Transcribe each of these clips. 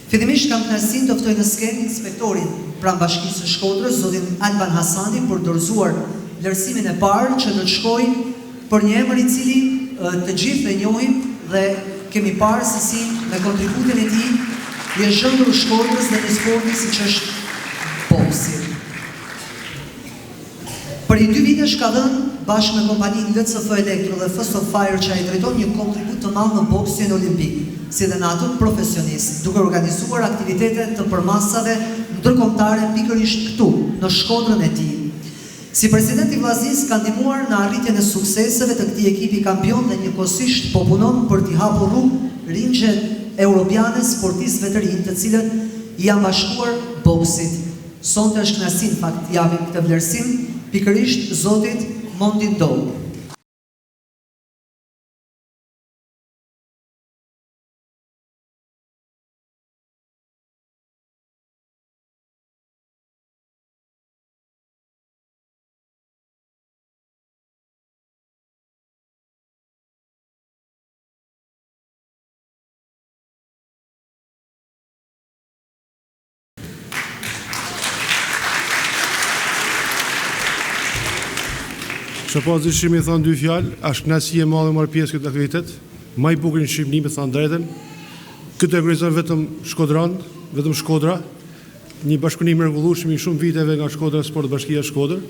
Fillimisht kam kënaqësinë të ftoj në skenë inspektorin pranë Bashkisë së Shkodrës, zotin Alban Hasani, për dorëzuar vlerësimin e parë që do të shkojë për një emër i cili të gjithë e njohim dhe kemi parë se si me kontributin e tij i zhëndur Shkodrës dhe në sportin siç është boksi. Për 2 vitesh ka dhënë bashkë me kompaninë LCF Elektro dhe First of Fire që ai drejton një kontribut të madh në boksin olimpik, si dhe në atë profesionist, duke organizuar aktivitete të përmasave ndërkombëtare pikërisht këtu, në Shkodrën e tij. Si president i vllaznisë ka ndihmuar në arritjen e sukseseve të këtij ekipi kampion dhe njëkohësisht po punon për t'i hapur rrugë ringjet europiane sportistëve të rinj, të cilët i janë bashkuar boksit. Sonte është kënaqësi në fakt japim këtë vlerësim pikërisht zotit Mondi Ndou. Që pas dëshimi thonë 2 fjalë, është kënaqësi e madhe marrë pjesë këtë aktivitet, më i bukur në Shqipëri me thënë drejtën. Këtë organizon vetëm Shkodran, vetëm Shkodra, një bashkëpunim i mrekullueshëm i shumë viteve nga Shkodra Sport Bashkia Shkodër,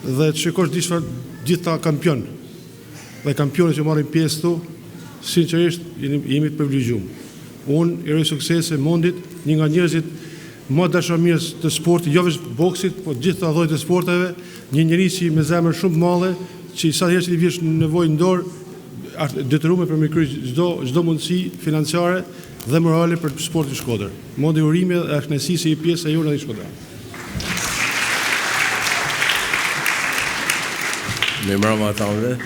dhe të shikosh gjithë ta kampion. Dhe kampionët që marrin pjesë këtu, sinqerisht jemi të privilegjuar. Unë i uroj suksese Mondit, një nga njerëzit më dashamirës të sportit, jo vetëm boksit, por gjithë llojet e sporteve, një njerëz që me zemër shumë të madhe, që sa herë që i vjesh nevojë në dorë, është detyruar për me kryer çdo mundësi financiare dhe morale për sportin Shkodër. Mondi urime dhe kënaqësi se i pjesë e jona e Shkodrës. Me mbrëma tamve,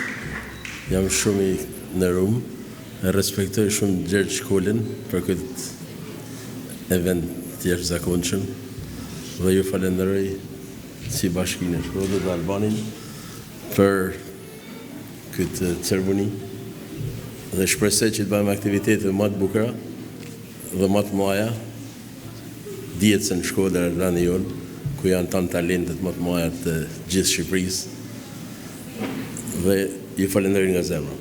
jam shumë i nderuar, e respektoj shumë Gjergj Shkollin për këtë event të jashtëzakonshëm dhe ju falenderoj si Bashkinë e Shkodrës dhe Albanin për këtë ceremoni dhe shpresoj që të bëjmë aktivitete më të bukura dhe më të mëdha. Dihet se në Shkodër rani jonë, ku janë tanë talentet më të mëdha të gjithë Shqipërisë, dhe ju falenderoj nga zemra.